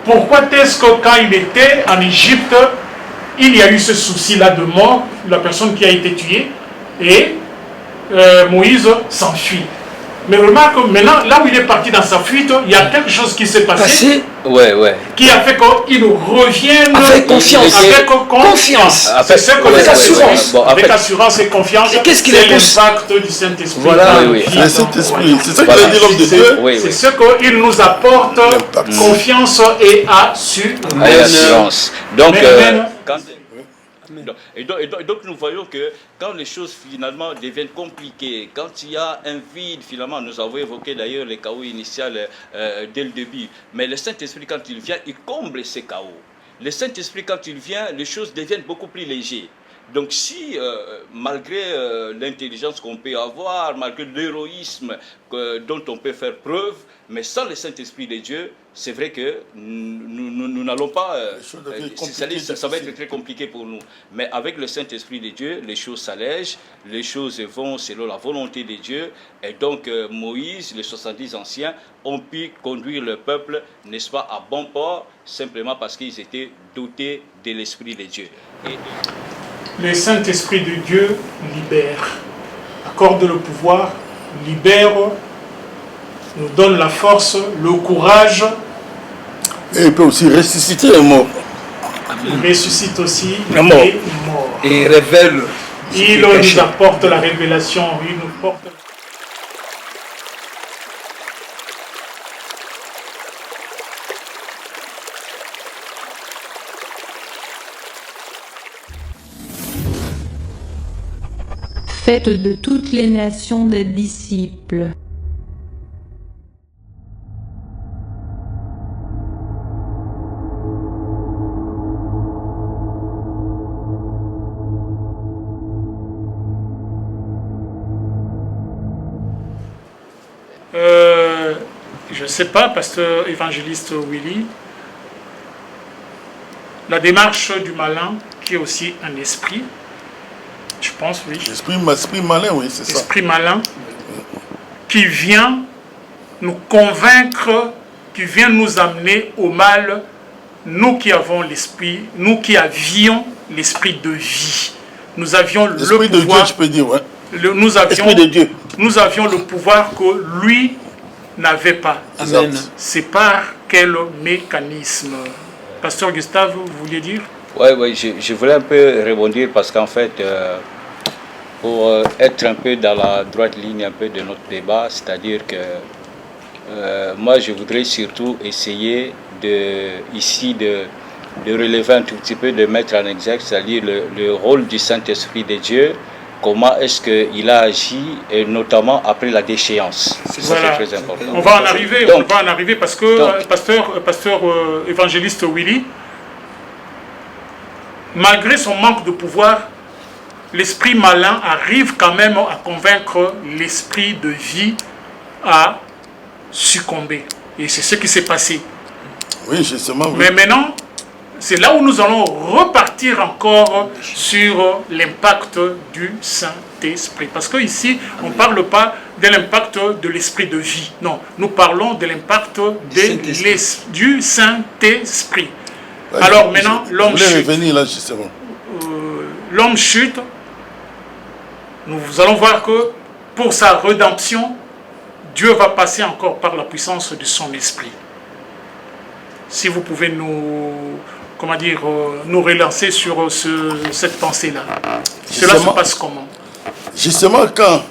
Pourquoi est-ce que quand il était en Égypte, il y a eu ce souci-là de mort, la personne qui a été tuée, et Moïse s'enfuit. Mais remarque, maintenant, là où il est parti dans sa fuite, il y a quelque chose qui s'est passé, qui a fait qu'il revienne avec confiance. C'est ce que avec assurance. Avec assurance et confiance. Et qu'est-ce qu'il c'est l'impact du Saint-Esprit. Voilà, le Saint-Esprit. C'est ça qu'il a dit l'homme de Dieu. C'est ce qu'il nous apporte, confiance et assurance. Donc, Et donc nous voyons que quand les choses finalement deviennent compliquées, quand il y a un vide finalement, nous avons évoqué d'ailleurs les chaos initial dès le début, mais le Saint-Esprit quand il vient, il comble ces chaos. Le Saint-Esprit quand il vient, les choses deviennent beaucoup plus légères. Donc si, malgré l'intelligence qu'on peut avoir, malgré l'héroïsme dont on peut faire preuve, mais sans le Saint-Esprit de Dieu, c'est vrai que nous n'allons pas... ça va être très compliqué pour nous. Mais avec le Saint-Esprit de Dieu, les choses s'allègent, les choses vont selon la volonté de Dieu. Et donc Moïse, les 70 anciens, ont pu conduire le peuple, n'est-ce pas, à bon port, simplement parce qu'ils étaient dotés de l'Esprit de Dieu. Le Saint-Esprit de Dieu libère, accorde le pouvoir, libère, nous donne la force, le courage. Et il peut aussi ressusciter les morts. Il ressuscite aussi les morts. Et il révèle. Il nous apporte la révélation, il nous porte... Faites de toutes les nations des disciples. Je ne sais pas, pasteur évangéliste Willy, la démarche du malin, qui est aussi un esprit, je pense, oui. Esprit malin, oui, c'est ça. Esprit malin, qui vient nous convaincre, qui vient nous amener au mal, nous qui avons l'esprit, nous qui avions l'esprit de vie. Nous avions le pouvoir... L'esprit de Dieu, je peux dire, ouais. L'esprit de Dieu. Nous avions le pouvoir que lui n'avait pas. Amen. C'est par quel mécanisme? Pasteur Gustave, vous vouliez dire? Oui, je voulais un peu rebondir parce qu'en fait, pour être un peu dans la droite ligne un peu de notre débat, c'est-à-dire que moi je voudrais surtout essayer de relever un tout petit peu, de mettre en exergue, c'est-à-dire le rôle du Saint-Esprit de Dieu, comment est-ce qu'il a agi, et notamment après la déchéance. C'est voilà. Très important. On va en arriver, parce que pasteur évangéliste Willy, malgré son manque de pouvoir, l'esprit malin arrive quand même à convaincre l'esprit de vie à succomber. Et c'est ce qui s'est passé. Oui, justement. Oui. Mais maintenant, c'est là où nous allons repartir encore sur l'impact du Saint-Esprit. Parce qu'ici, on ne parle pas de l'impact de l'esprit de vie. Non, nous parlons de l'impact du Saint-Esprit. Alors maintenant, l'homme chute. Là, justement. L'homme chute. Nous allons voir que pour sa rédemption, Dieu va passer encore par la puissance de son esprit. Si vous pouvez nous relancer sur cette pensée-là. Cela se passe comment? Justement, quand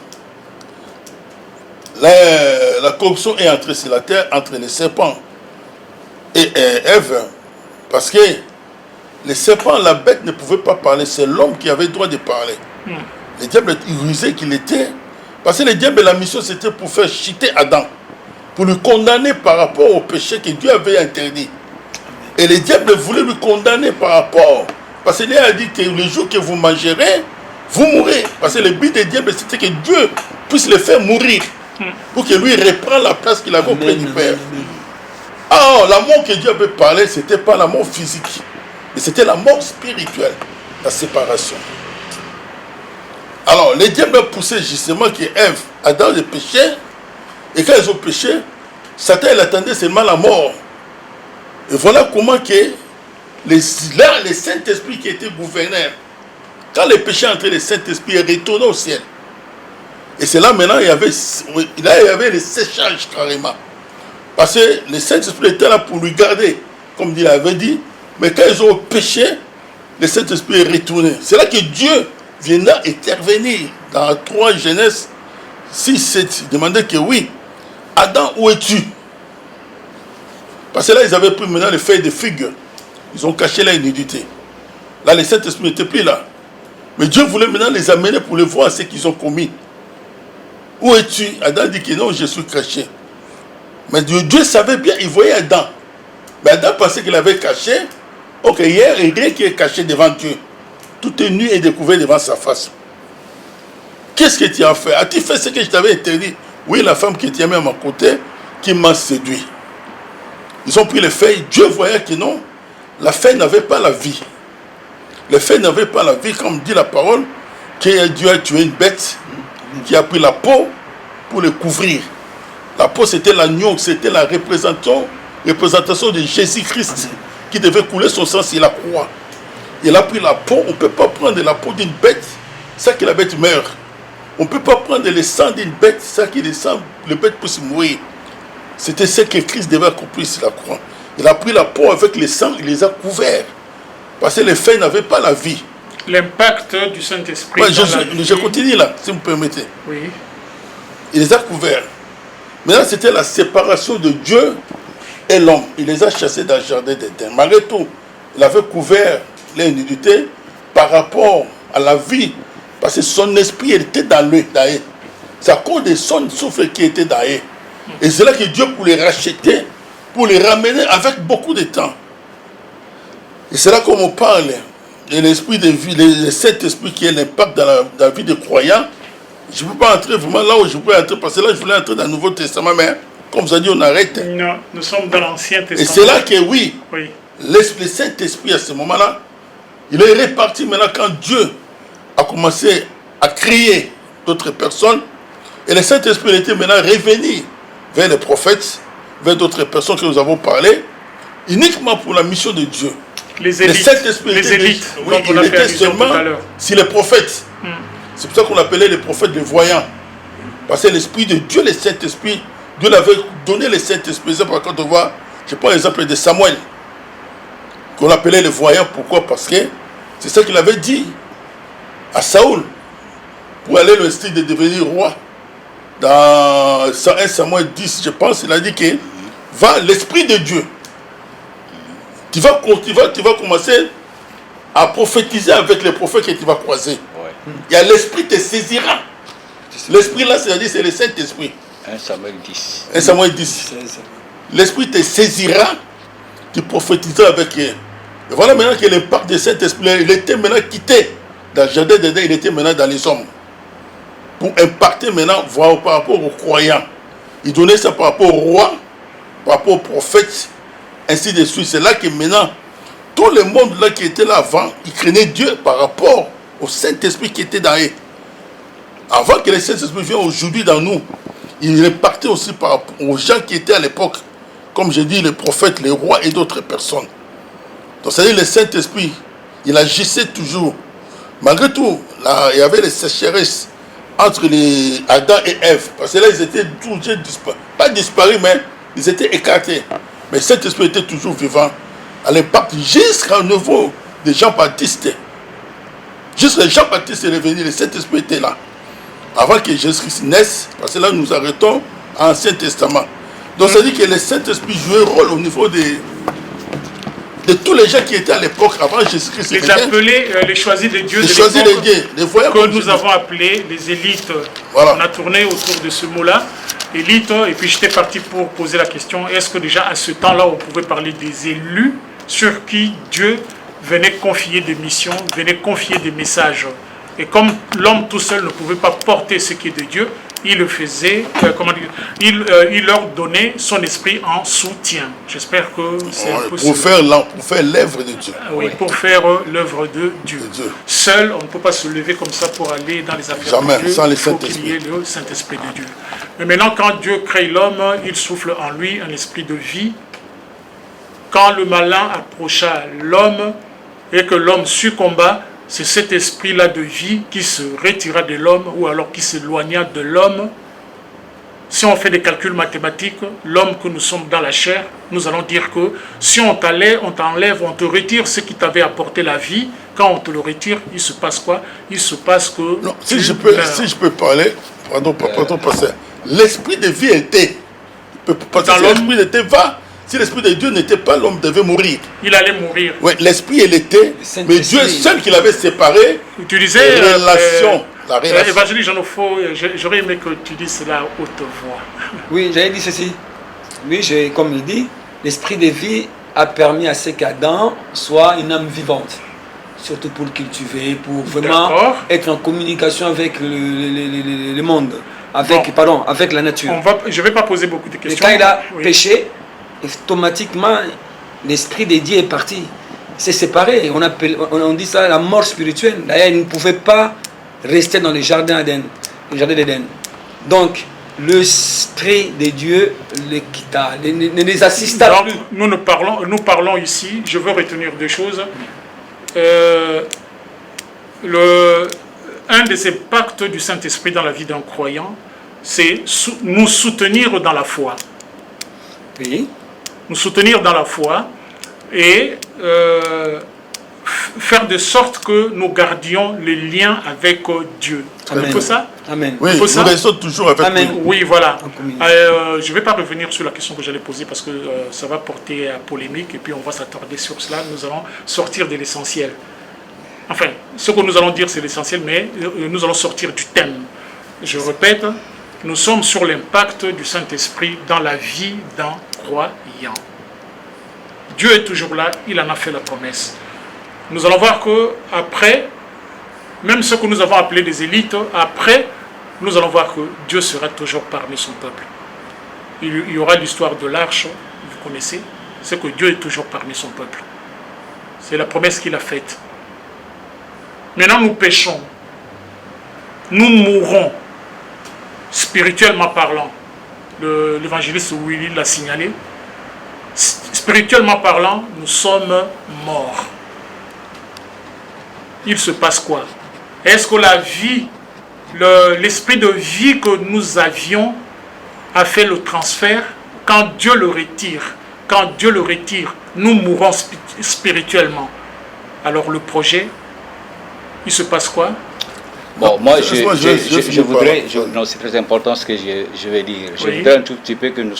la corruption est entrée sur la terre, entre les serpents et Ève, parce que les serpents, la bête ne pouvait pas parler, c'est l'homme qui avait le droit de parler. Le diable, il rusait qu'il était, parce que le diable, la mission, c'était pour faire chuter Adam, pour le condamner par rapport au péché que Dieu avait interdit. Et le diable voulait lui condamner par rapport, parce qu'il a dit que le jour que vous mangerez, vous mourrez. Parce que le but du diable, c'était que Dieu puisse le faire mourir, pour que lui reprenne la place qu'il avait auprès du Père. Alors, la mort que Dieu avait parlé, ce n'était pas la mort physique, mais c'était la mort spirituelle, la séparation. Alors, le diable a poussé justement que Ève, Adam, le péché, et quand ils ont péché, Satan, il attendait seulement la mort. Et voilà comment que le Saint-Esprit qui était gouverneur, quand le péché entrait, le Saint-Esprit est retourné au ciel. Et c'est là maintenant, il y avait le séchage carrément. Parce que le Saint-Esprit était là pour lui garder, comme il avait dit. Mais quand ils ont péché, le Saint-Esprit est retourné. C'est là que Dieu viendra intervenir. Dans 3 Genèse 6, 7, il demandait que oui, Adam, où es-tu? Parce que là, ils avaient pris maintenant les feuilles de figues. Ils ont caché la nudité. Là, le Saint-Esprit n'était plus là. Mais Dieu voulait maintenant les amener pour les voir ce qu'ils ont commis. Où es-tu? Adam dit que non, je suis caché. Mais Dieu savait bien, il voyait Adam. Mais Adam pensait qu'il avait caché. Ok, hier, il y a rien qui est caché devant Dieu. Tout est nu et découvert devant sa face. Qu'est-ce que tu as fait? As-tu fait ce que je t'avais interdit? Oui, la femme qui était même à mon côté, qui m'a séduit. Ils ont pris les feuilles. Dieu voyait que non, la feuille n'avait pas la vie. Les feuilles n'avaient pas la vie, comme dit la parole, que Dieu a tué une bête, qui a pris la peau pour le couvrir. La peau, c'était l'agneau, c'était la représentation de Jésus-Christ, qui devait couler son sang sur la croix. Il a pris la peau. On ne peut pas prendre la peau d'une bête, ça que la bête meurt. On ne peut pas prendre le sang d'une bête, ça que le bête puisse mourir. C'était ce que Christ devait accomplir sur la croix. Il a pris la peau avec le sang, il les a couverts. Parce que les feuilles n'avaient pas la vie. L'impact du Saint-Esprit. Ouais, je continue là, si vous me permettez. Oui. Il les a couverts. Maintenant, c'était la séparation de Dieu et l'homme. Il les a chassés dans le jardin d'Éden. Malgré tout, il avait couvert les nudités par rapport à la vie. Parce que son esprit était dans lui. C'est à cause de son souffle qui était dans eux. Et c'est là que Dieu, pour les racheter, pour les ramener avec beaucoup de temps. Et c'est là qu'on me parle de l'esprit de vie, le Saint-Esprit qui est l'impact dans la vie des croyants. Je ne peux pas entrer vraiment là où je peux entrer, parce que là, je voulais entrer dans le Nouveau Testament, mais comme vous avez dit, on arrête. Non, nous sommes dans l'Ancien Testament. Et c'est là que, oui. Oui. Le Saint-Esprit, à ce moment-là, il est réparti maintenant quand Dieu a commencé à créer d'autres personnes. Et le Saint-Esprit était maintenant revenu vers les prophètes, vers d'autres personnes que nous avons parlé, uniquement pour la mission de Dieu. Les élites. Le Saint-Esprit les élites, oui, dont on a fait allusion tout à l'heure. Si les prophètes. C'est pour ça qu'on appelait les prophètes les voyants. Parce que l'Esprit de Dieu, le Saint-Esprit, Dieu l'avait donné le Saint-Esprit. C'est pourquoi quand on voit, je prends l'exemple de Samuel, qu'on appelait les voyants. Pourquoi? Parce que c'est ça qu'il avait dit à Saoul, pour aller le style de devenir roi. Dans 1 Samuel 10, je pense, il a dit que va l'Esprit de Dieu. Tu vas commencer à prophétiser avec les prophètes que tu vas croiser. Ouais. Il y a l'Esprit te saisira. L'Esprit là, c'est-à-dire c'est le Saint-Esprit. 1 Samuel 10. 1 Samuel 10. L'Esprit te saisira, tu prophétiseras avec eux. Et voilà maintenant que l'impact du Saint-Esprit, il était maintenant quitté dans le jardin d'Éden, il était maintenant dans les hommes. Pour impacter maintenant, voir par rapport aux croyants. Il donnait ça par rapport au roi, par rapport aux prophètes, ainsi de suite. C'est là que maintenant, tout le monde là qui était là avant, il craignait Dieu par rapport au Saint-Esprit qui était dans eux. Avant que le Saint-Esprit vienne aujourd'hui dans nous, il impactait aussi par rapport aux gens qui étaient à l'époque, comme j'ai dit, les prophètes, les rois et d'autres personnes. Donc c'est-à-dire le Saint-Esprit, il agissait toujours. Malgré tout, là, il y avait les sécheresses entre les Adam et Ève. Parce que là, ils étaient toujours disparus. Pas disparus, mais ils étaient écartés. Mais cet esprit était toujours vivant. À l'impact jusqu'au niveau des Jean-Baptiste. Jusqu'à Jean-Baptiste est revenu, le Saint-Esprit était là. Avant que Jésus-Christ naisse, parce que là, nous arrêtons à l'Ancien Testament. Donc, ça dit que le Saint-Esprit jouait un rôle au niveau de tous les gens qui étaient à l'époque avant Jésus-Christ. Les appelés, les choisis de Dieu, les choisis de Dieu, les voyants que nous avons appelés les élites. Voilà. On a tourné autour de ce mot-là, élite, et puis j'étais parti pour poser la question, est-ce que déjà à ce temps-là, on pouvait parler des élus sur qui Dieu venait confier des missions, venait confier des messages. Et comme l'homme tout seul ne pouvait pas porter ce qui est de Dieu, il le faisait, il leur donnait son esprit en soutien. J'espère que c'est pour faire l'œuvre de Dieu. Oui, pour faire l'œuvre de Dieu. Seul, on ne peut pas se lever comme ça pour aller dans les affaires de Dieu. Sans il faut qu'il y ait le Saint-Esprit de Dieu. Mais maintenant, quand Dieu crée l'homme, il souffle en lui un esprit de vie. quand le malin approcha l'homme et que l'homme succomba, c'est cet esprit-là de vie qui se retira de l'homme ou alors qui s'éloigna de l'homme. Si on fait des calculs mathématiques, l'homme que nous sommes dans la chair, nous allons dire que si on t'enlève, on te retire ce qui t'avait apporté la vie. Quand on te le retire, il se passe quoi? Il se passe que... Non, si je peux parler, pardon, pasteur, l'esprit de vie était. Parce que si l'esprit n'était pas, si l'esprit de Dieu n'était pas, l'homme devait mourir. Il allait mourir. Oui, l'esprit, il était, mais Dieu seul qui l'avait séparé. Tu disais... la relation. Évangéliste Jean-Ofo, j'aurais aimé que tu dises cela à haute voix. Oui, j'avais dit ceci. Oui, comme il dit, l'esprit de vie a permis à ce qu'Adam soit une âme vivante. Surtout pour le cultiver, pour vraiment être en communication avec le monde, avec la nature. Je ne vais pas poser beaucoup de questions. Et quand il a péché, automatiquement, l'esprit de Dieu est parti. C'est séparé. On dit ça la mort spirituelle. D'ailleurs, il ne pouvait pas rester dans le jardin d'Éden. Donc, l'esprit de Dieu les quitta, ne les assista plus. Nous parlons ici, je veux retenir deux choses. Un de ces pactes du Saint-Esprit dans la vie d'un croyant, c'est nous soutenir dans la foi. Oui. Nous soutenir dans la foi et faire de sorte que nous gardions les liens avec Dieu. Amen. C'est ça? Amen. Oui, nous restons toujours avec Amen. lui. Oui, voilà. Je ne vais pas revenir sur la question que j'allais poser parce que ça va porter à polémique et puis on va s'attarder sur cela. Nous allons sortir de l'essentiel. Enfin, ce que nous allons dire, c'est l'essentiel, mais nous allons sortir du thème. Je répète, nous sommes sur l'impact du Saint-Esprit dans la vie d'un croyant. Dieu est toujours là, il en a fait la promesse. Nous allons voir qu'après, même ce que nous avons appelé des élites, après, nous allons voir que Dieu sera toujours parmi son peuple. Il y aura l'histoire de l'arche, vous connaissez, c'est que Dieu est toujours parmi son peuple. C'est la promesse qu'il a faite. Maintenant, nous péchons. Nous mourrons, spirituellement parlant. L'évangéliste Willy l'a signalé. Spirituellement parlant, nous sommes morts. Il se passe quoi? Est-ce que la vie, l'esprit de vie que nous avions a fait le transfert? Quand Dieu le retire, nous mourons spirituellement. Alors le projet, il se passe quoi? Bon, moi, je voudrais, non, c'est très important ce que je vais dire. Je voudrais un tout petit peu que nous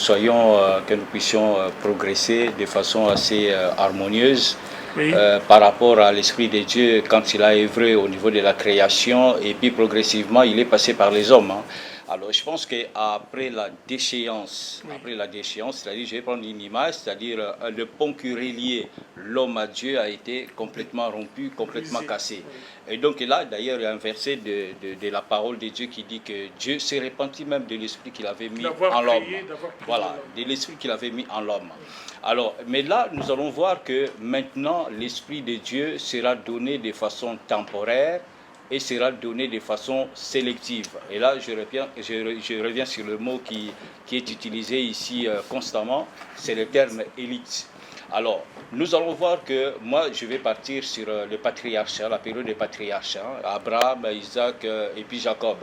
puissions progresser de façon assez harmonieuse. Oui. Par rapport à l'Esprit de Dieu quand il a œuvré au niveau de la création et puis progressivement il est passé par les hommes. Hein. Alors je pense qu'après la déchéance, c'est-à-dire je vais prendre une image, c'est-à-dire le pont qui reliait l'homme à Dieu a été complètement rompu, complètement cassé. Et donc là d'ailleurs il y a un verset de la parole de Dieu qui dit que Dieu s'est repenti même de l'esprit qu'il avait mis en l'homme. Voilà, de l'esprit qu'il avait mis en l'homme. Alors, mais là, nous allons voir que maintenant, l'Esprit de Dieu sera donné de façon temporaire et sera donné de façon sélective. Et là, je reviens sur le mot qui est utilisé ici constamment, c'est le terme élite. Alors, nous allons voir que moi, je vais partir sur le patriarcat, la période des patriarches, Abraham, Isaac et puis Jacob.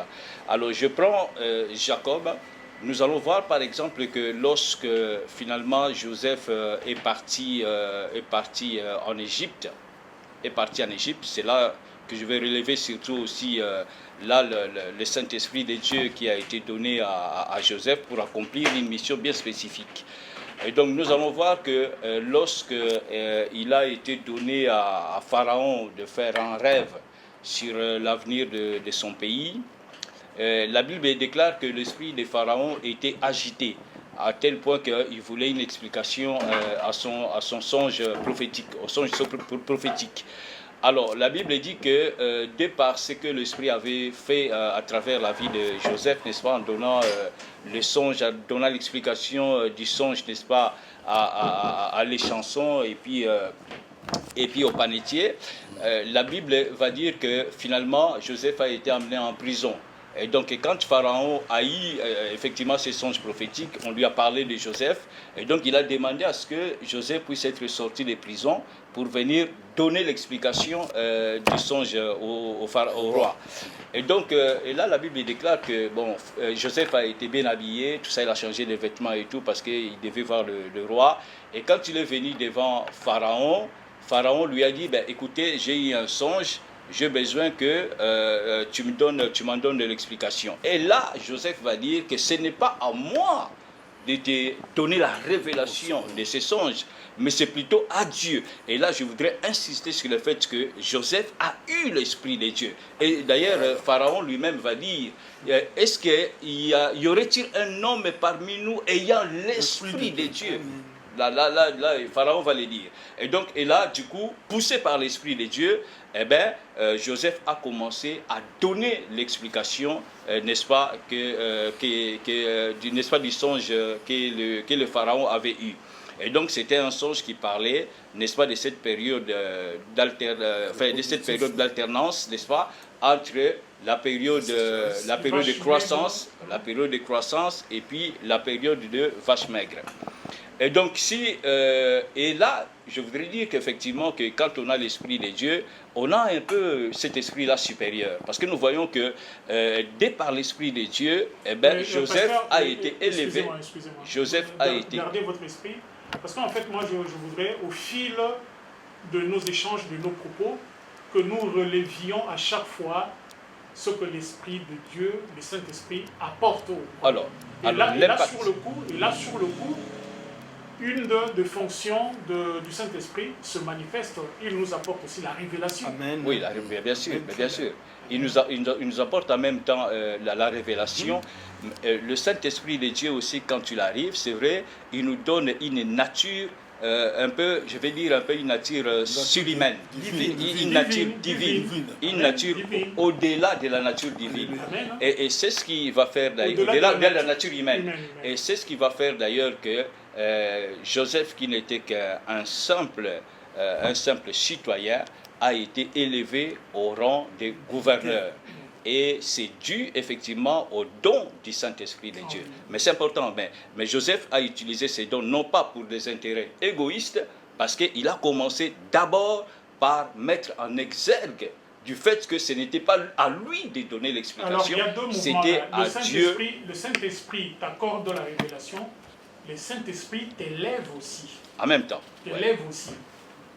Alors, je prends Jacob. Nous allons voir par exemple que lorsque finalement Joseph est parti en Égypte, c'est là que je vais relever surtout aussi le Saint-Esprit de Dieu qui a été donné à Joseph pour accomplir une mission bien spécifique. Et donc nous allons voir que lorsque il a été donné à Pharaon de faire un rêve sur l'avenir de son pays, la Bible déclare que l'esprit de Pharaon était agité à tel point qu'il voulait une explication à son songe prophétique, au songe prophétique. Alors, la Bible dit que de par ce que l'esprit avait fait à travers la vie de Joseph, n'est-ce pas, en donnant le songe, en donnant l'explication du songe, n'est-ce pas, à les chansons et puis au panetier, la Bible va dire que finalement Joseph a été amené en prison. Et donc, quand Pharaon a eu effectivement ce songe prophétique, on lui a parlé de Joseph. Et donc, il a demandé à ce que Joseph puisse être sorti de prison pour venir donner l'explication du songe au roi. Et donc, et là, la Bible déclare que bon, Joseph a été bien habillé, tout ça, il a changé de vêtements et tout parce qu'il devait voir le roi. Et quand il est venu devant Pharaon, Pharaon lui a dit, ben, écoutez, j'ai eu un songe, j'ai besoin que tu m'en donnes de l'explication. Et là, Joseph va dire que ce n'est pas à moi de te donner la révélation de ces songes, mais c'est plutôt à Dieu. Et là, je voudrais insister sur le fait que Joseph a eu l'Esprit de Dieu. Et d'ailleurs, Pharaon lui-même va dire, est-ce qu'il y aurait-il un homme parmi nous ayant l'Esprit de Là, Pharaon va le dire. Et donc, et là, du coup, poussé par l'Esprit de Dieu, eh ben, Joseph a commencé à donner l'explication, n'est-ce pas, n'est-ce pas, du songe que le Pharaon avait eu. Et donc, c'était un songe qui parlait, n'est-ce pas, de cette période d'alternance, n'est-ce pas, entre la période de croissance et puis la période de vache maigre. Et donc, et là, je voudrais dire qu'effectivement, que quand on a l'Esprit de Dieu, on a un peu cet esprit-là supérieur. Parce que nous voyons que, dès par l'Esprit de Dieu, eh ben, Joseph a été élevé. Excusez-moi. Joseph a été... Gardez votre esprit. Parce qu'en fait, moi, je voudrais, au fil de nos échanges, de nos propos, que nous relevions à chaque fois ce que l'Esprit de Dieu, le Saint-Esprit, apporte au monde. Et là, sur le coup, une des fonctions du Saint-Esprit se manifeste. Il nous apporte aussi la révélation. Amen. Oui, bien sûr. Il nous apporte en même temps la révélation. Le Saint-Esprit de Dieu aussi, quand il arrive, c'est vrai, il nous donne une nature un peu, je vais dire un peu une nature surhumaine, une nature divine, une nature au-delà de la nature divine. Et c'est ce qui va faire au-delà de la nature humaine. Et c'est ce qui va faire d'ailleurs que Joseph, qui n'était qu'un simple citoyen, a été élevé au rang de gouverneur. Et c'est dû effectivement au don du Saint-Esprit de Dieu. Mais c'est important, mais Joseph a utilisé ces dons non pas pour des intérêts égoïstes, parce qu'il a commencé d'abord par mettre en exergue du fait que ce n'était pas à lui de donner l'explication, c'était à Dieu. Le Saint-Esprit t'accorde la révélation, le Saint-Esprit t'élève aussi. En même temps. T'élève aussi.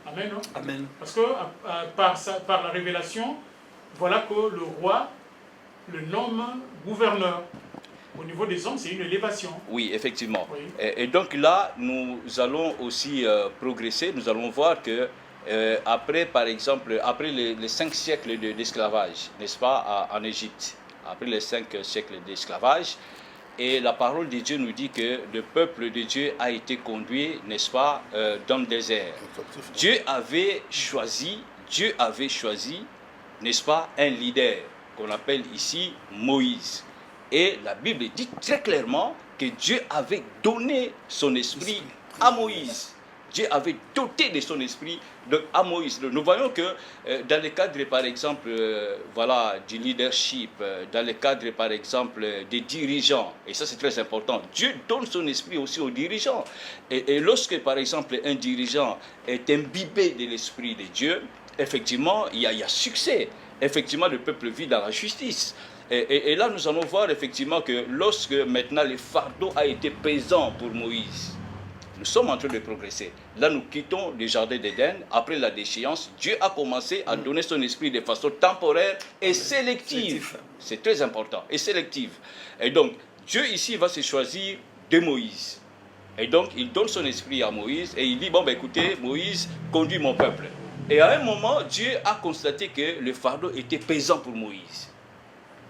Amen, non? Amen. Parce que par la révélation, voilà que le roi le nomme gouverneur. Au niveau des hommes, c'est une élévation. Oui, effectivement. Oui. Et donc là, nous allons aussi progresser. Nous allons voir que après, par exemple, après les 5 siècles d'esclavage, n'est-ce pas, en Égypte, après les 5 siècles d'esclavage, et la parole de Dieu nous dit que le peuple de Dieu a été conduit, n'est-ce pas, dans le désert. Dieu avait choisi, n'est-ce pas, un leader qu'on appelle ici Moïse. Et la Bible dit très clairement que Dieu avait donné son esprit à Moïse. Dieu avait doté de son esprit à Moïse. Nous voyons que dans le cadre, par exemple, du leadership, dans le cadre, par exemple, des dirigeants, et ça c'est très important, Dieu donne son esprit aussi aux dirigeants. Et lorsque, par exemple, un dirigeant est imbibé de l'esprit de Dieu, effectivement, il y a succès. Effectivement, le peuple vit dans la justice. Et là, nous allons voir effectivement que lorsque maintenant le fardeau a été pesant pour Moïse, nous sommes en train de progresser. Là, nous quittons le jardin d'Éden. Après la déchéance, Dieu a commencé à donner son esprit de façon temporaire et sélective. C'est très important, et sélective. Et donc, Dieu ici va se choisir de Moïse. Et donc, il donne son esprit à Moïse et il dit, bon, écoutez, Moïse, conduis mon peuple. Et à un moment, Dieu a constaté que le fardeau était pesant pour Moïse.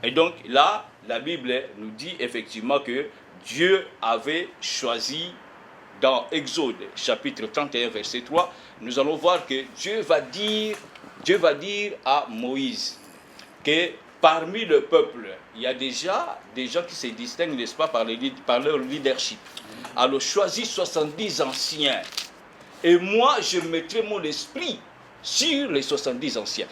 Et donc là, la Bible nous dit effectivement que Dieu avait choisi, dans Exode chapitre 31 verset 3, nous allons voir que Dieu va dire à Moïse que parmi le peuple, il y a déjà des gens qui se distinguent, n'est-ce pas, par leur leadership. Alors choisis 70 anciens et moi je mettrai mon esprit sur les 70 anciens.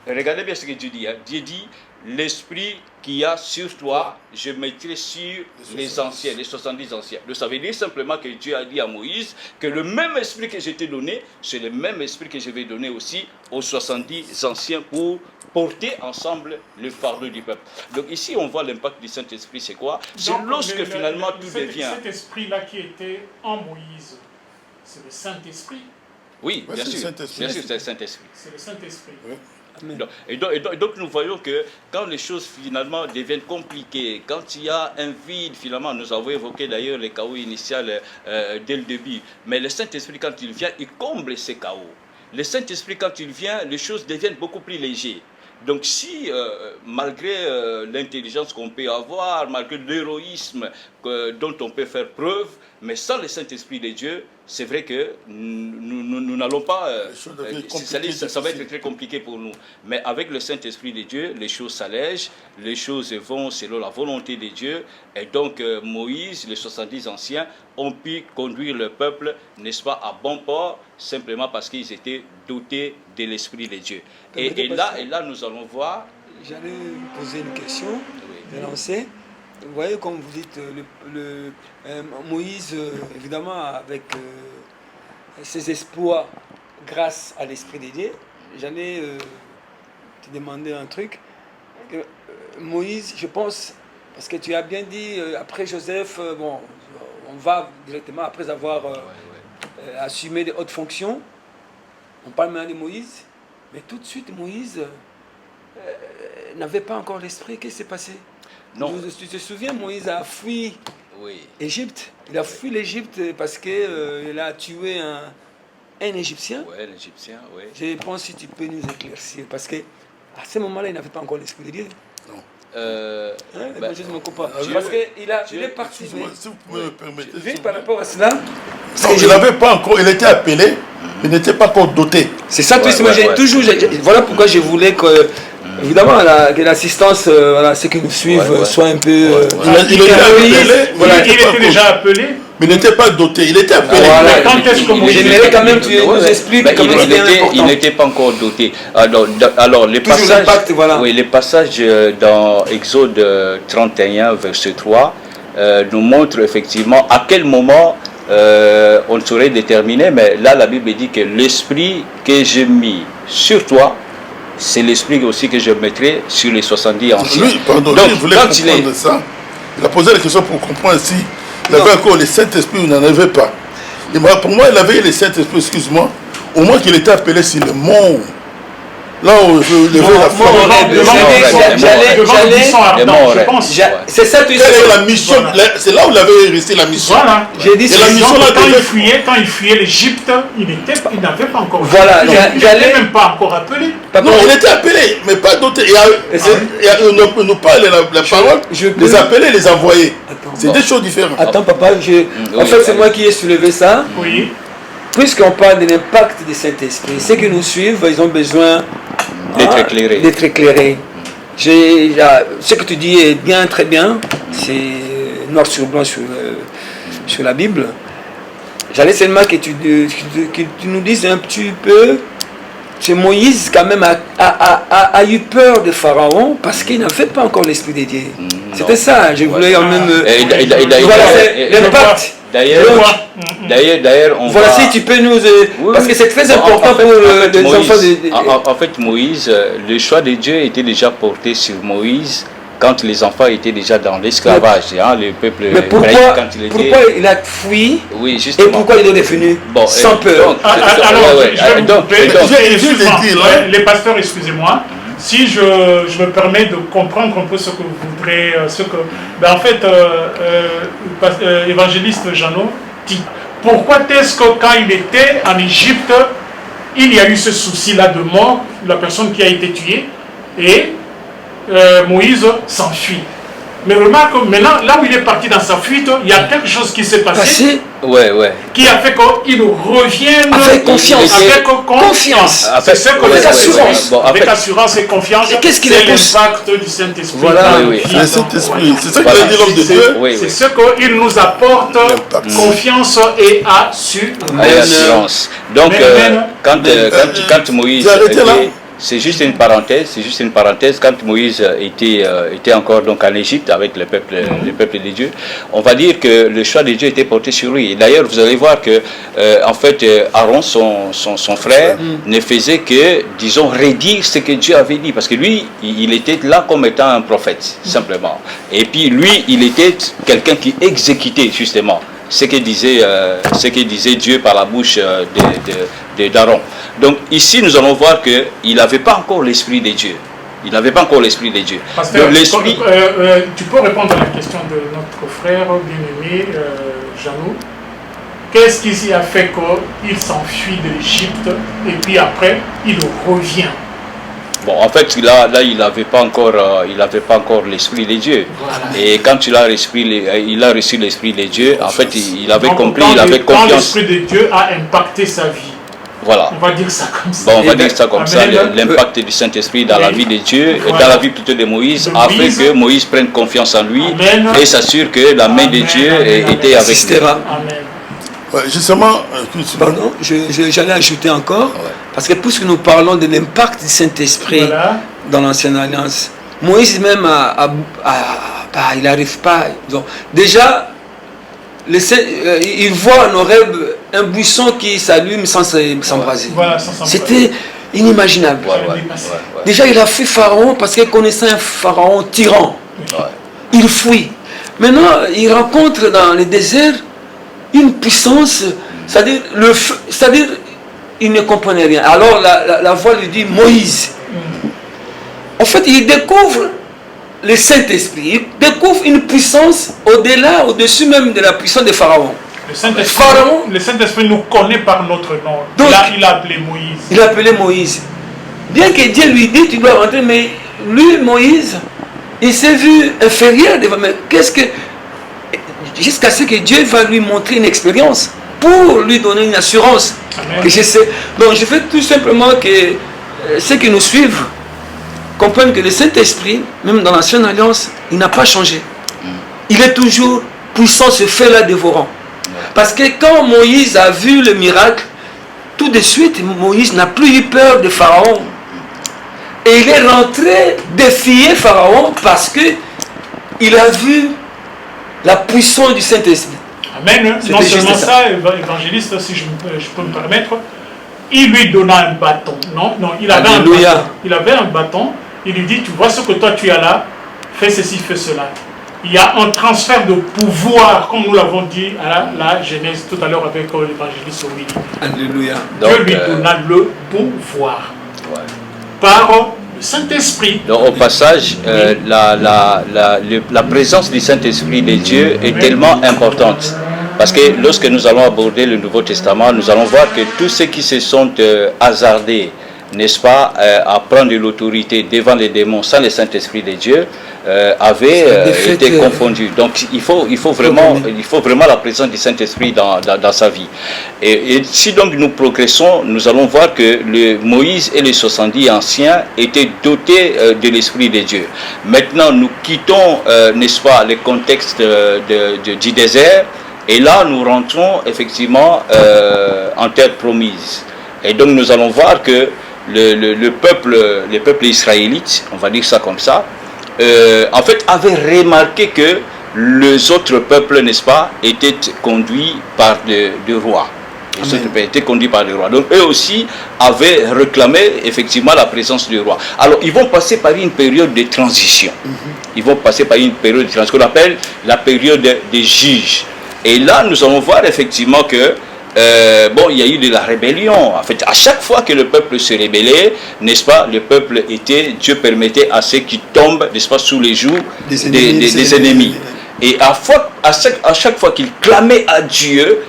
Regardez bien ce que Dieu dit. Dieu dit, l'esprit qu'il y a sur toi, je mettrai sur les anciens, les 70 anciens. Donc ça veut dire simplement que Dieu a dit à Moïse que le même esprit que je t'ai donné, c'est le même esprit que je vais donner aussi aux 70 anciens pour porter ensemble le fardeau du peuple. Donc ici, on voit l'impact du Saint-Esprit, c'est quoi? C'est lorsque finalement tout devient... Cet esprit-là qui était en Moïse, c'est le Saint-Esprit. Oui, Ouais, bien sûr, c'est le Saint-Esprit. C'est le Saint-Esprit. Oui. Donc nous voyons que quand les choses finalement deviennent compliquées, quand il y a un vide finalement, nous avons évoqué d'ailleurs les chaos initial dès le début, mais le Saint-Esprit quand il vient, il comble ces chaos. Le Saint-Esprit quand il vient, les choses deviennent beaucoup plus légères. Donc si, malgré l'intelligence qu'on peut avoir, malgré l'héroïsme dont on peut faire preuve, mais sans le Saint-Esprit de Dieu, c'est vrai que nous n'allons pas... ça va être très compliqué pour nous. Mais avec le Saint-Esprit de Dieu, les choses s'allègent, les choses vont selon la volonté de Dieu. Et donc Moïse, les 70 anciens, ont pu conduire le peuple, n'est-ce pas, à bon port, simplement parce qu'ils étaient dotés de l'Esprit de Dieu. Et là, nous allons voir... J'allais vous poser une question, lancer. Vous voyez, comme vous dites, Moïse, évidemment, avec ses exploits grâce à l'Esprit de Dieu, j'allais te demander un truc. Moïse, je pense, parce que tu as bien dit, après Joseph, bon, on va directement, après avoir assumé de hautes fonctions, on parle maintenant de Moïse, mais tout de suite, Moïse n'avait pas encore l'Esprit. Qu'est-ce qui s'est passé? Non. Tu te souviens, Moïse a fui Égypte. Il a fui l'Égypte parce qu'il a tué un Égyptien. Oui, l'Égyptien, oui. Je pense si tu peux nous éclaircir. Parce qu'à ce moment-là, il n'avait pas encore l'Esprit de Dieu. Non. Je ne me comprends pas. Parce qu'il est parti. Si vous pouvez me permettre. Oui, par rapport à cela. Il n'avait pas encore, il était appelé, il n'était pas encore doté. C'est ça, voilà pourquoi je voulais que. Évidemment, que l'assistance, ceux qui nous suivent, soit un peu... Il était déjà appelé. Mais il n'était pas doté, il était appelé. Quand est-ce que Moïse... J'aimerais quand même que tu nous expliques comment c'était important. Il n'était pas encore doté. Alors les passages, les passages dans Exode 31, verset 3, nous montrent effectivement à quel moment on saurait déterminer, mais là la Bible dit que l'esprit que j'ai mis sur toi, c'est l'esprit aussi que je mettrai sur les 70 anciens. Lui, pardon, il voulait comprendre ça. Il a posé la question pour comprendre si il avait encore le Saint-Esprit ou il n'en avait pas. Et pour moi, il avait le Saint-Esprit, excuse-moi, au moins qu'il était appelé sur le mont. Là où je levais la foi. C'est ça, tu sais. La mission, c'est là où il avait resté la mission. Voilà. J'ai dit la mission quand il fuyait l'Égypte, il n'avait pas encore. Voilà, il n'était même pas encore appelé. Non, il était appelé, mais pas doté. On nous parle la parole, les appeler, les envoyer. C'est des choses différentes. Attends, papa, en fait, c'est moi qui ai soulevé ça. Oui. Puisqu'on parle de l'impact du Saint-Esprit, ceux qui nous suivent, ils ont besoin d'être éclairés. Ce que tu dis est bien, très bien. C'est noir sur blanc sur la Bible. J'allais seulement que tu nous dises un petit peu. C'est Moïse quand même a eu peur de Pharaon parce qu'il n'avait pas encore l'Esprit de Dieu. C'était ça, je voulais quand même... L'impact. D'ailleurs, on voilà, si tu peux nous... parce que c'est très important pour les enfants En fait, Moïse, le choix de Dieu était déjà porté sur Moïse quand les enfants étaient déjà dans l'esclavage, le peuple hébraïque, quand il était... Pourquoi il a fui? Oui, justement. Et pourquoi il est devenu sans peur? Les pasteurs, excusez-moi, si je me permets de comprendre un peu ce que vous voudrez... en fait, évangéliste Jeannot dit, pourquoi est-ce que quand il était en Égypte, il y a eu ce souci-là de mort, la personne qui a été tuée, et Moïse s'enfuit. Mais remarque, maintenant, là où il est parti dans sa fuite, il y a quelque chose qui s'est passé, qui a fait qu'il revienne avec confiance. C'est ce que avec assurance. Avec assurance et confiance. Qu'est-ce qui c'est l'impact du Saint-Esprit. Voilà, le Saint-Esprit. C'est ça qu'il a dit l'homme de Dieu. C'est ce qu'il nous apporte, confiance et assurance. Donc, quand Moïse... C'est juste une parenthèse, Quand Moïse était encore donc en Égypte avec le peuple de Dieu, on va dire que le choix de Dieu était porté sur lui. Et d'ailleurs, vous allez voir que, en fait, Aaron, son frère, ne faisait que, disons, redire ce que Dieu avait dit. Parce que lui, il était là comme étant un prophète, simplement. Et puis lui, il était quelqu'un qui exécutait, justement, ce que disait Dieu par la bouche d'Aaron. Donc ici, nous allons voir qu'il n'avait pas encore l'Esprit de Dieu. Il n'avait pas encore l'Esprit de Dieu. Pasteur, tu peux répondre à la question de notre frère bien-aimé, Janou. Qu'est-ce qui a fait qu'il s'enfuit de l'Égypte et puis après, il revient? Bon, en fait, là, il n'avait pas encore l'Esprit de Dieu. Voilà. Et quand il a reçu l'Esprit de Dieu, en fait, il avait compris, il avait confiance. Quand l'Esprit de Dieu a impacté sa vie. Voilà. On va dire ça comme ça. Bon, on va dire ça comme ça, l'impact du Saint-Esprit dans la vie de Dieu, et dans la vie plutôt de Moïse, a fait que Moïse prenne confiance en lui et s'assure que la main de Dieu était avec lui. Amen. Ouais, justement, pardon, j'allais ajouter encore, parce que puisque nous parlons de l'impact du Saint-Esprit dans l'Ancienne Alliance, Moïse même il n'arrive pas. Donc, déjà, il voit en Horeb un buisson qui s'allume sans s'embraser. Voilà, c'était inimaginable. Déjà, il a fui Pharaon parce qu'il connaissait un Pharaon tyran. Il fuit. Maintenant, il rencontre dans le désert une puissance, c'est-à-dire il ne comprenait rien. Alors la voix lui dit Moïse. En fait, il découvre le Saint-Esprit, il découvre une puissance au-dessus même de la puissance de Pharaon. Le Saint-Esprit nous connaît par notre nom. Donc, il a appelé Moïse. Il a appelé Moïse. Bien que Dieu lui dit tu dois rentrer, mais lui, Moïse, il s'est vu inférieur devant. Mais qu'est-ce que. Jusqu'à ce que Dieu va lui montrer une expérience pour lui donner une assurance. Que je sais. Donc je veux tout simplement que ceux qui nous suivent comprennent que le Saint-Esprit, même dans l'Ancienne Alliance, il n'a pas changé. Il est toujours puissant, ce fait-là dévorant. Parce que quand Moïse a vu le miracle, tout de suite, Moïse n'a plus eu peur de Pharaon. Et il est rentré défier Pharaon parce qu'il a vu la puissance du Saint-Esprit. Amen. Non seulement ça, évangéliste, si je peux me permettre, il lui donna un bâton. Non, il avait un bâton. Il avait un bâton. Il lui dit, tu vois ce que toi tu as là, fais ceci, fais cela. Il y a un transfert de pouvoir, comme nous l'avons dit à la Genèse tout à l'heure avec l'évangéliste Willy. Alléluia. Dieu lui donna le pouvoir. Par le Saint-Esprit. Donc au passage, la présence du Saint-Esprit de Dieu est tellement importante. Parce que lorsque nous allons aborder le Nouveau Testament, nous allons voir que tous ceux qui se sont hasardés, n'est-ce pas, à prendre de l'autorité devant les démons sans le Saint-Esprit de Dieu, avaient été confondus. Donc il faut vraiment la présence du Saint-Esprit dans sa vie. Et si donc nous progressons, nous allons voir que Moïse et les 70 anciens étaient dotés de l'Esprit de Dieu. Maintenant, nous quittons, n'est-ce pas, le contexte du désert, et là nous rentrons effectivement en terre promise. Et donc nous allons voir que le peuple israélite, on va dire ça comme ça, en fait avait remarqué que les autres peuples, n'est-ce pas, étaient conduits par des rois. Ils étaient conduits par des rois. Donc eux aussi avaient réclamé effectivement la présence du roi. Alors ils vont passer par une période de transition. Ils vont passer par une période de transition qu'on appelle la période des juges. Et là nous allons voir effectivement que il y a eu de la rébellion. En fait, à chaque fois que le peuple se rébellait, n'est-ce pas, le peuple Dieu permettait à ceux qui tombent, n'est-ce pas, sous les joues des ennemis. Et à chaque fois qu'ils clamaient à Dieu,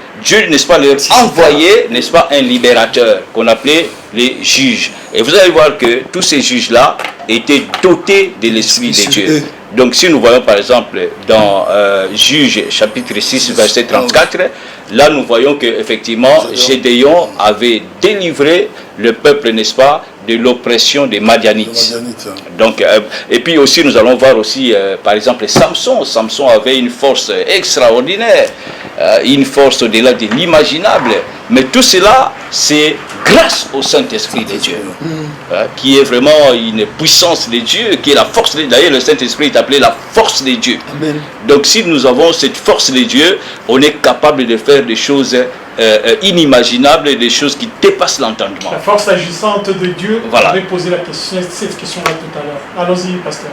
n'est-ce pas, leur envoyait, n'est-ce pas, un libérateur qu'on appelait les juges. Et vous allez voir que tous ces juges-là étaient dotés de l'Esprit de Dieu. Donc si nous voyons par exemple dans Juges chapitre 6 verset 34, là nous voyons qu'effectivement Gédéon avait délivré le peuple, n'est-ce pas, de l'oppression des Madianites. Donc, et puis aussi nous allons voir aussi par exemple Samson. Samson avait une force extraordinaire. une force au-delà de l'imaginable. Mais tout cela, c'est grâce au Saint-Esprit de Dieu, qui est vraiment une puissance de Dieu, qui est la force de Dieu. D'ailleurs, le Saint-Esprit est appelé la force de Dieu. Amen. Donc si nous avons cette force de Dieu, on est capable de faire des choses inimaginables, des choses qui dépassent l'entendement. La force agissante de Dieu, Voilà. on avait posé cette question-là tout à l'heure. Allons-y, pasteur.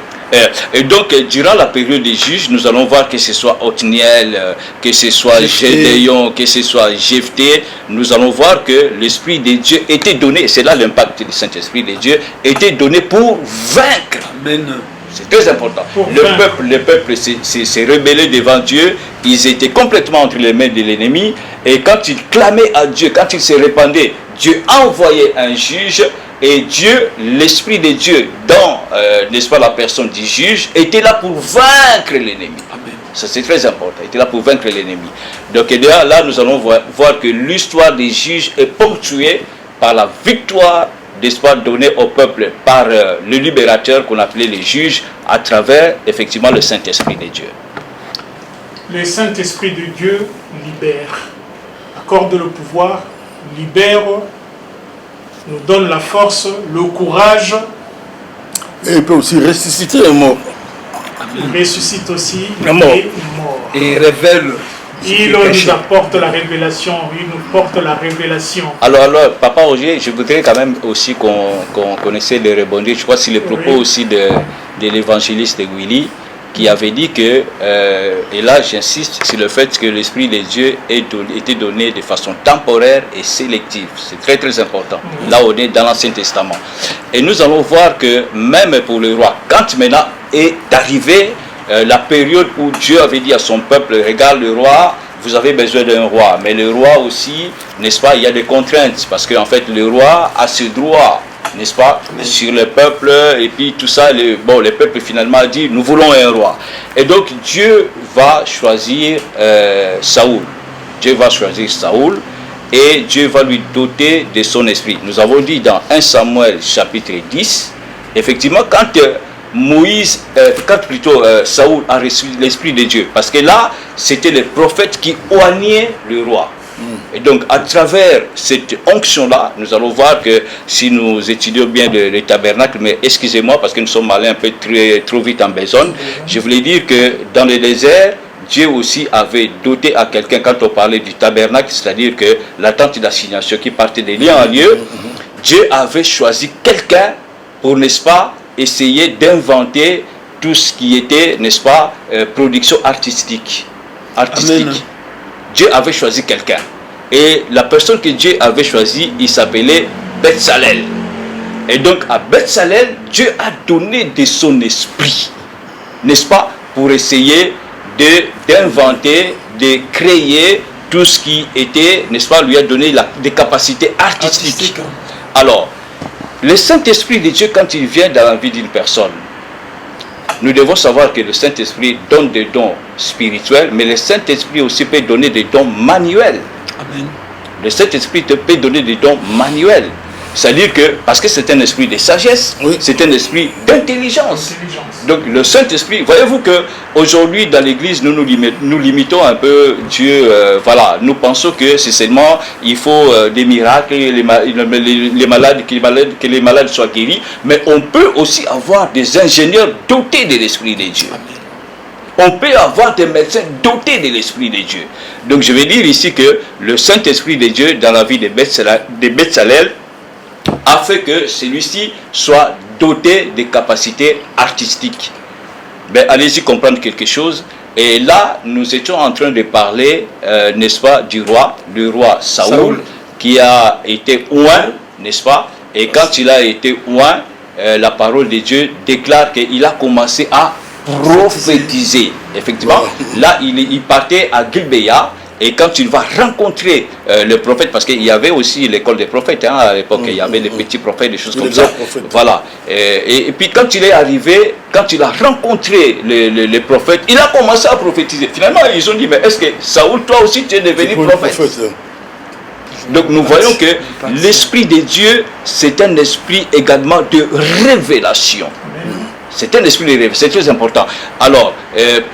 Et donc, durant la période des juges, nous allons voir que ce soit Othniel, que ce soit Gédéon, que ce soit Jephthé, nous allons voir que l'Esprit de Dieu était donné, c'est là l'impact du Saint-Esprit de Dieu, était donné pour vaincre. Amen. C'est très important. Pour Le peuple s'est rebellé devant Dieu, ils étaient complètement entre les mains de l'ennemi, et quand ils clamaient à Dieu, quand ils se répandaient, Dieu envoyait un juge, et Dieu, l'Esprit de Dieu, dans, n'est-ce pas, la personne du juge, était là pour vaincre l'ennemi. Ça, c'est très important. Il était là pour vaincre l'ennemi. Donc, là, nous allons voir que l'histoire des juges est ponctuée par la victoire, n'est-ce pas, donnée au peuple par le libérateur qu'on appelait les juges, à travers, effectivement, le Saint-Esprit de Dieu. Le Saint-Esprit de Dieu libère, accorde le pouvoir, libère, nous donne la force, le courage. Et il peut aussi ressusciter les morts. Il ressuscite aussi La mort. les morts. Et révèle. Il nous apporte la révélation, il nous porte la révélation. Alors, Papa Roger, je voudrais quand même aussi qu'on essaie de rebondir, je crois, sur les propos aussi de l'évangéliste Willy, qui avait dit que, et là j'insiste sur le fait que l'Esprit de Dieu était donné de façon temporaire et sélective. C'est très très important. Là on est dans l'Ancien Testament. Et nous allons voir que même pour le roi, quand maintenant est arrivée la période où Dieu avait dit à son peuple, regarde le roi, vous avez besoin d'un roi. Mais le roi aussi, n'est-ce pas, il y a des contraintes, parce qu'en fait le roi a ce droit, n'est-ce pas, sur le peuple, et puis tout ça, le peuple finalement dit, nous voulons un roi. Et donc Dieu va choisir Saoul. Dieu va choisir Saoul, et Dieu va lui doter de son esprit. Nous avons dit dans 1 Samuel chapitre 10, effectivement, quand Saoul a reçu l'Esprit de Dieu, parce que là, c'était les prophètes qui oignaient le roi. Et donc, à travers cette onction-là, nous allons voir que si nous étudions bien le tabernacle, mais excusez-moi parce que nous sommes allés un peu trop vite en besogne, je voulais dire que dans le désert, Dieu aussi avait doté à quelqu'un, quand on parlait du tabernacle, c'est-à-dire que la tente d'assignation qui partait de lieu en lieu, Dieu avait choisi quelqu'un pour, n'est-ce pas, essayer d'inventer tout ce qui était, n'est-ce pas, production artistique. Amen. Dieu avait choisi quelqu'un. Et la personne que Dieu avait choisie, il s'appelait Betsalel. Et donc à Betsalel, Dieu a donné de son esprit, n'est-ce pas, pour essayer d'inventer, de créer tout ce qui était, n'est-ce pas, lui a donné des capacités artistiques. Alors, le Saint-Esprit de Dieu, quand il vient dans la vie d'une personne, nous devons savoir que le Saint-Esprit donne des dons spirituels, mais le Saint-Esprit aussi peut donner des dons manuels. Amen. Le Saint-Esprit peut donner des dons manuels. C'est-à-dire que, parce que c'est un esprit de sagesse, oui, c'est un esprit d'intelligence. Donc le Saint-Esprit, voyez-vous que aujourd'hui dans l'église, nous limitons un peu Dieu, voilà, nous pensons que c'est seulement, il faut des miracles, que les malades soient guéris, mais on peut aussi avoir des ingénieurs dotés de l'Esprit de Dieu. On peut avoir des médecins dotés de l'Esprit de Dieu. Donc je vais dire ici que le Saint-Esprit de Dieu dans la vie de Betsalel a fait que celui-ci soit doté de capacités artistiques. Ben, allez-y comprendre quelque chose. Et là, nous étions en train de parler, n'est-ce pas, du roi, le roi Saoul, qui a été oint, n'est-ce pas? Et quand il a été oint, la parole de Dieu déclare qu'il a commencé à prophétiser. Effectivement, là, il partait à Gilbéa. Et quand il va rencontrer le prophète, parce qu'il y avait aussi l'école des prophètes, hein, à l'époque, il y avait les petits prophètes, des choses comme ça. Voilà. Et puis quand il est arrivé, quand il a rencontré les prophètes, il a commencé à prophétiser. Finalement, ils ont dit, mais est-ce que Saoul, toi aussi, tu es devenu prophète? Donc nous voyons que l'Esprit de Dieu, c'est un esprit également de révélation. C'est un esprit de révélation, c'est très important. Alors,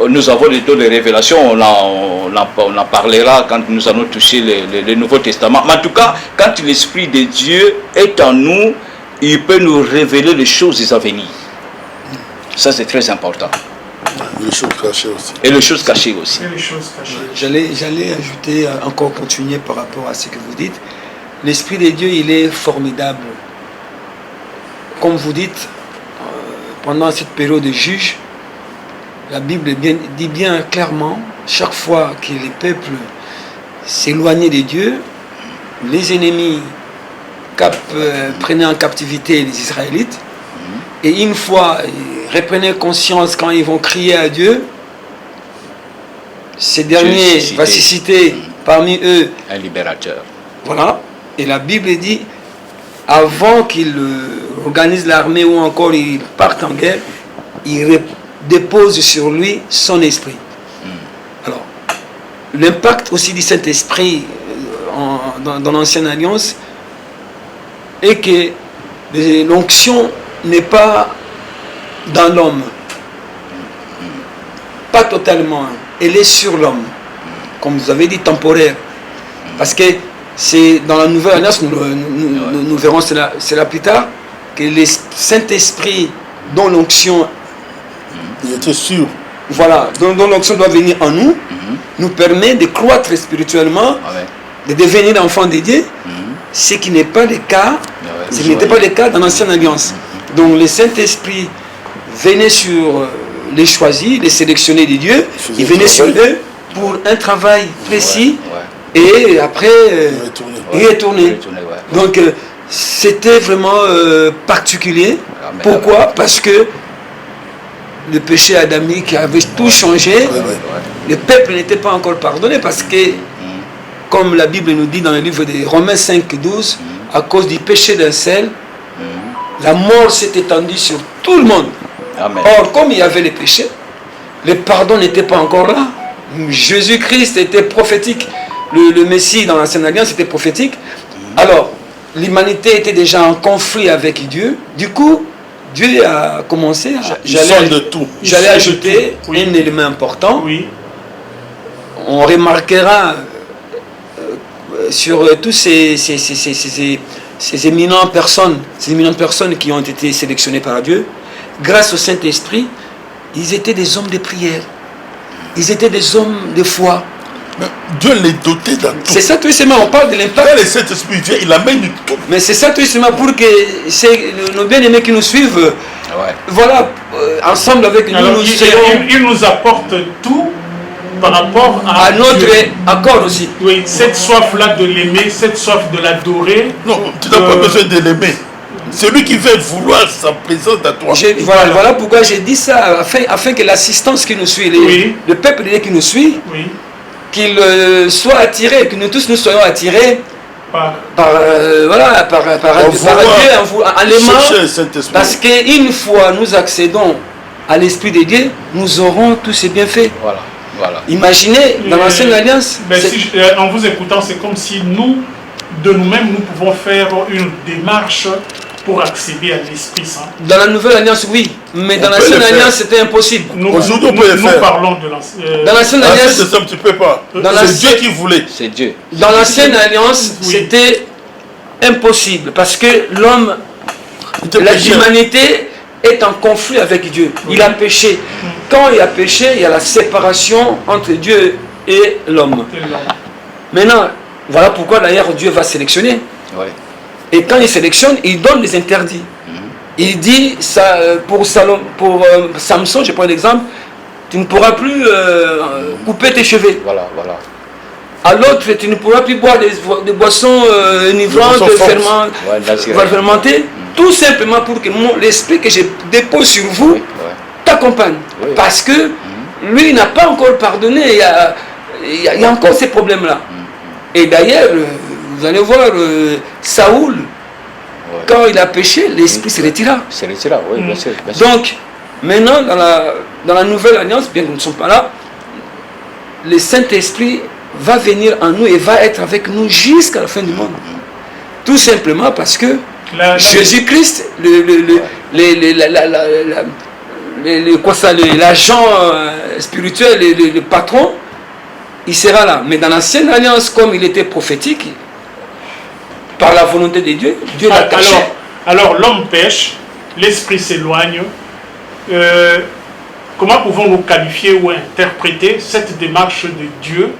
nous avons des taux de révélation, on en parlera quand nous allons toucher le Nouveau Testament. Mais en tout cas, quand l'Esprit de Dieu est en nous, il peut nous révéler les choses à venir. Ça, c'est très important. Les choses cachées aussi. Et les choses cachées aussi. Et les choses cachées. J'allais ajouter, encore continuer par rapport à ce que vous dites. L'Esprit de Dieu, il est formidable. Comme vous dites, pendant cette période de juge, la Bible dit bien clairement, chaque fois que les peuples s'éloignaient de Dieu, les ennemis prenaient en captivité les Israélites, et une fois ils reprenaient conscience quand ils vont crier à Dieu, ces derniers vont susciter parmi eux un libérateur. Voilà, et la Bible dit, avant qu'ils organisent l'armée ou encore ils partent en guerre, il dépose sur lui son esprit. Alors, l'impact aussi du Saint-Esprit dans l'Ancienne Alliance est que l'onction n'est pas dans l'homme. Pas totalement. Elle est sur l'homme. Comme vous avez dit, temporaire. Parce que c'est dans la Nouvelle Alliance, nous verrons cela plus tard, que le Saint-Esprit dont l'onction, Il était sûr. voilà, dont l'onction doit venir en nous, nous permet de croître spirituellement, de devenir enfants de Dieu, ce qui n'est pas le cas, ce qui n'était pas le cas dans l'Ancienne Alliance. Donc le Saint-Esprit venait sur les choisis, les sélectionnés de Dieu, il venait sur eux pour un travail précis, et après il retournait. Donc c'était vraiment particulier. Pourquoi? Parce que le péché adamique avait tout changé. Le peuple n'était pas encore pardonné parce que, comme la Bible nous dit dans le livre de Romains 5:12, à cause du péché d'un seul, la mort s'est étendue sur tout le monde. Amen. Or, comme il y avait le péché, le pardon n'était pas encore là. Jésus-Christ était prophétique. Le Messie dans l'Ancienne Alliance était prophétique. Alors, l'humanité était déjà en conflit avec Dieu. Du coup, Dieu a commencé à... J'allais ajouter un élément important. Oui. On remarquera sur tous ces éminentes personnes qui ont été sélectionnées par Dieu, grâce au Saint-Esprit, ils étaient des hommes de prière. Ils étaient des hommes de foi. Mais Dieu les dotait dans tout. C'est ça tout simplement, on parle de l'impact. Quand le Saint-Esprit vient, il amène tout. Mais c'est ça tout simplement pour que nos bien-aimés qui nous suivent, voilà, ensemble avec nous, Alors, il nous apporte tout par rapport à notre Dieu. accord aussi. Oui, cette soif-là de l'aimer, cette soif de l'adorer. Non, tu n'as pas besoin de l'aimer. C'est lui qui veut vouloir sa présence à toi. Voilà pourquoi j'ai dit ça, afin que l'assistance qui nous suit, le peuple de Dieu qui nous suit, qu'il soit attiré, que nous tous nous soyons attirés par Dieu, en l'aimant, parce qu'une fois nous accédons à l'Esprit de Dieu, nous aurons tous ces bienfaits. Voilà. Imaginez, dans l'Ancienne Alliance... en vous écoutant, c'est comme si nous, de nous-mêmes, nous pouvons faire une démarche pour accéder à l'Esprit Saint. Dans la Nouvelle Alliance, oui, mais dans l'Ancienne Alliance, c'était impossible. Nous parlons de l'Ancienne. Dans l'Ancienne Alliance, tu ne peux pas. C'est Dieu qui voulait. C'est Dieu. Dans l'Ancienne Alliance, c'était impossible parce que l'homme, l'humanité est en conflit avec Dieu. Il a péché. Quand il a péché, il y a la séparation entre Dieu et l'homme. Maintenant, voilà pourquoi d'ailleurs Dieu va sélectionner. Et quand il sélectionne, il donne des interdits. Il dit, ça, pour Samson, je prends l'exemple, tu ne pourras plus couper tes cheveux. Voilà. À l'autre, tu ne pourras plus boire des boissons enivrantes, fermentées, tout simplement pour que l'esprit que je dépose sur vous t'accompagne. Parce que lui n'a pas encore pardonné, il y a encore ces problèmes-là. Et d'ailleurs, vous allez voir, Saoul, quand il a péché, l'esprit se retira. Bien sûr. Donc, maintenant, dans la Nouvelle Alliance, bien que nous ne sommes pas là, le Saint-Esprit va venir en nous et va être avec nous jusqu'à la fin du monde. Tout simplement parce que Jésus-Christ, l'agent spirituel, le patron, il sera là. Mais dans l'ancienne alliance, comme il était prophétique, par la volonté de Dieu, Dieu l'a caché. Alors l'homme pêche, l'esprit s'éloigne. Comment pouvons-nous qualifier ou interpréter cette démarche de Dieu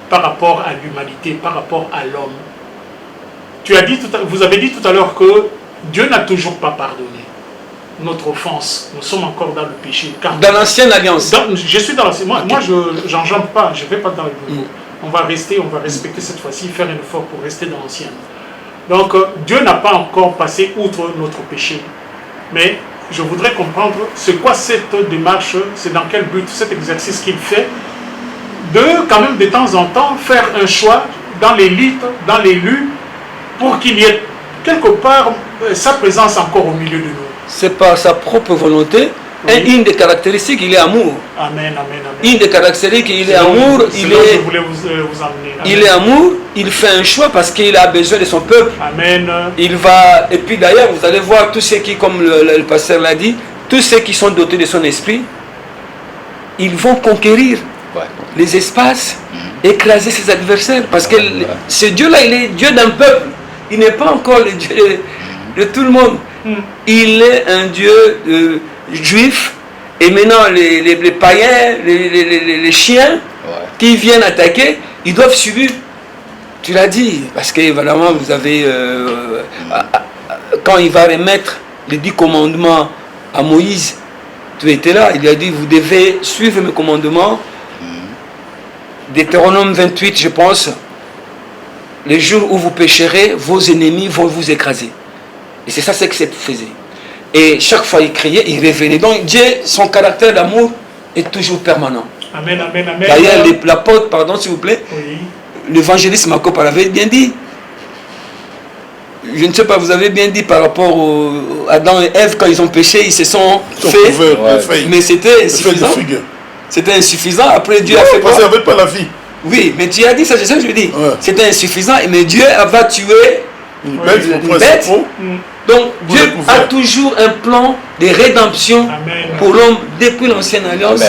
par rapport à l'humanité, par rapport à l'homme? Vous avez dit tout à l'heure que Dieu n'a toujours pas pardonné notre offense. Nous sommes encore dans le péché. Dans l'ancienne alliance. Je suis dans l'ancienne. Moi, je n'enjambe pas, je ne vais pas dans le nouveau. On va respecter cette fois-ci, faire un effort pour rester dans l'ancienne. Donc, Dieu n'a pas encore passé outre notre péché. Mais je voudrais comprendre, c'est quoi cette démarche, c'est dans quel but, cet exercice qu'il fait, de quand même de temps en temps faire un choix dans l'élite, dans l'élu, pour qu'il y ait quelque part sa présence encore au milieu de nous. C'est par sa propre volonté. Oui. Et une des caractéristiques, il est amour. Amen. Une des caractéristiques, il est amour. Je voulais vous emmener. Amen. Il est amour. Il fait un choix parce qu'il a besoin de son peuple. Amen. Il va. Et puis d'ailleurs, vous allez voir tous ceux qui, comme le pasteur l'a dit, tous ceux qui sont dotés de son esprit, ils vont conquérir les espaces, écraser ses adversaires. Parce que ce Dieu-là, il est Dieu d'un peuple. Il n'est pas encore le Dieu de tout le monde. Il est un Dieu juif. Et maintenant, les païens, les chiens qui viennent attaquer, ils doivent subir. Tu l'as dit, parce que évidemment, vous avez... quand il va remettre les 10 commandements à Moïse, tu étais là, il a dit, vous devez suivre mes commandements. Deutéronome 28, je pense, les jours où vous pécherez, vos ennemis vont vous écraser. Et c'est ça ce que c'est faisait. Et chaque fois il criait, il revenait. Donc Dieu, son caractère d'amour est toujours permanent. Amen. D'ailleurs, l'apôtre, pardon s'il vous plaît, l'évangéliste Marco avait bien dit. Je ne sais pas, vous avez bien dit par rapport à Adam et Ève, quand ils ont péché, ils se sont fait. Mais c'était insuffisant. C'était insuffisant. Après Dieu a fait quoi? Parce qu'il n'y avait pas la vie. Oui, mais tu as dit ça, c'est ça que je dis. C'était insuffisant, mais Dieu va tuer une bête. Donc Dieu a toujours un plan de rédemption pour l'homme depuis l'ancienne alliance.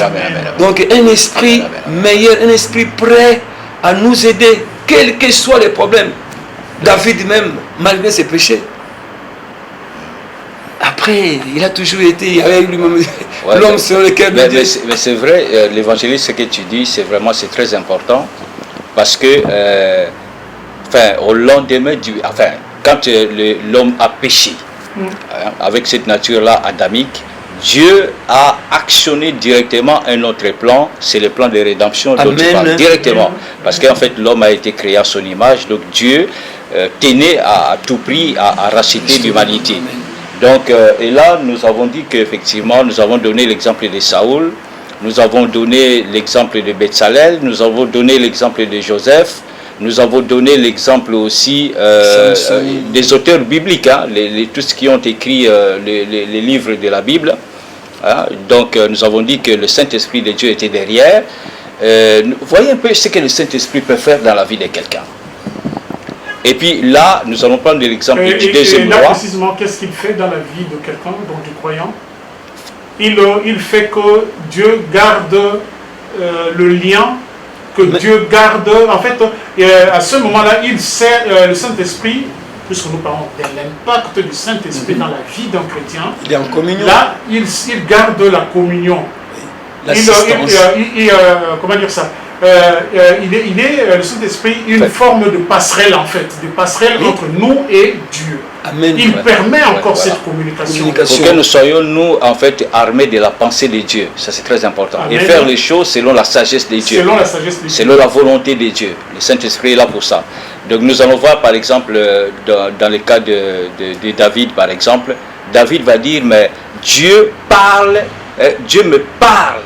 Donc un esprit meilleur, un esprit prêt à nous aider, quels que soient les problèmes. David même, malgré ses péchés. Après, il a toujours été avec lui-même l'homme sur lequel... Mais c'est vrai, l'évangéliste, ce que tu dis, c'est très important. Parce que, au lendemain quand l'homme a péché, avec cette nature-là adamique, Dieu a actionné directement un autre plan, c'est le plan de rédemption dont tu parles, directement. Parce qu'en fait, l'homme a été créé à son image, donc Dieu tenait à tout prix à racheter l'humanité. Donc, et là, nous avons dit qu'effectivement, nous avons donné l'exemple de Saoul, nous avons donné l'exemple de Betsalel, nous avons donné l'exemple de Joseph, nous avons donné l'exemple aussi des auteurs bibliques, tous ceux qui ont écrit les livres de la Bible. Donc, nous avons dit que le Saint-Esprit de Dieu était derrière. Voyez un peu ce que le Saint-Esprit peut faire dans la vie de quelqu'un. Et puis là, nous allons prendre l'exemple du deuxième roi. Précisément, qu'est-ce qu'il fait dans la vie de quelqu'un, donc du croyant? Il fait que Dieu garde le lien, que Dieu garde... En fait, à ce moment-là, il sert le Saint-Esprit, puisque nous parlons de l'impact du Saint-Esprit dans la vie d'un chrétien. Il est en communion. Là, il garde la communion. Comment dire ça? Il est le Saint-Esprit une forme de passerelle en fait, de passerelle entre nous et Dieu. Amen. Il permet encore cette communication. Pour que nous soyons nous en fait armés de la pensée de Dieu, ça c'est très important. Amen. Et faire les choses selon la sagesse de Dieu. Selon la sagesse de Dieu. Selon la volonté de Dieu. Le Saint-Esprit est là pour ça. Donc nous allons voir par exemple dans le cas de David par exemple, David va dire mais Dieu parle, Dieu me parle.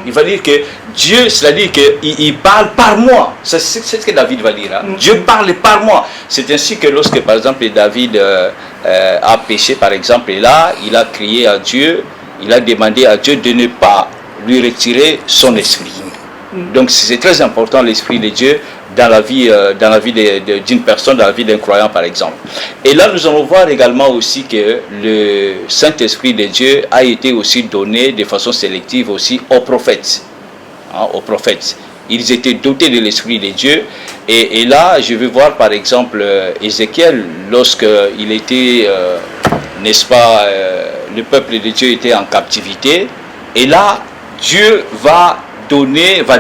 Il va dire que Dieu, c'est-à-dire qu'il parle par moi. C'est ce que David va dire. Dieu parle par moi. C'est ainsi que lorsque, par exemple, David a péché, par exemple, et là, il a crié à Dieu, il a demandé à Dieu de ne pas lui retirer son esprit. Donc, c'est très important, l'esprit de Dieu, dans la vie d'une personne, dans la vie d'un croyant par exemple. Et là nous allons voir également aussi que le Saint-Esprit de Dieu a été aussi donné de façon sélective aussi aux prophètes. Aux prophètes. Ils étaient dotés de l'Esprit de Dieu. Et là, je vais voir par exemple Ézéchiel, lorsqu'il était, n'est-ce pas, le peuple de Dieu était en captivité. Et là, Dieu va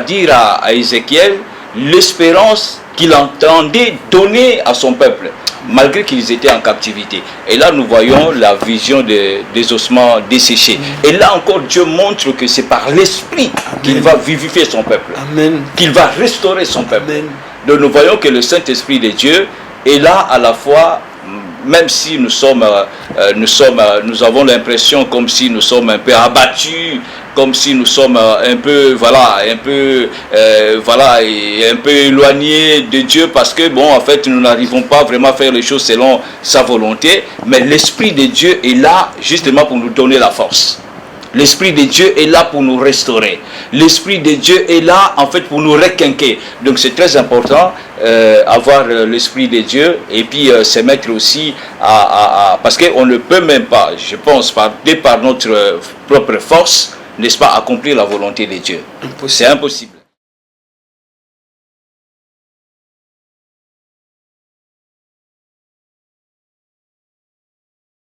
dire à Ézéchiel l'espérance qu'il entendait donner à son peuple, malgré qu'ils étaient en captivité. Et là, nous voyons la vision des ossements desséchés. Et là encore, Dieu montre que c'est par l'Esprit qu'il va vivifier son peuple, qu'il va restaurer son peuple. Donc nous voyons que le Saint-Esprit de Dieu est là à la fois, même si nous avons l'impression comme si nous sommes un peu abattus, comme si nous sommes un peu éloignés de Dieu, parce que bon, en fait, nous n'arrivons pas vraiment à faire les choses selon sa volonté, mais l'Esprit de Dieu est là justement pour nous donner la force. L'Esprit de Dieu est là pour nous restaurer. L'Esprit de Dieu est là en fait pour nous requinquer. Donc c'est très important avoir l'Esprit de Dieu et puis se mettre aussi parce qu'on ne peut même pas, je pense, par notre propre force, n'est-ce pas, accomplir la volonté de Dieu. C'est impossible.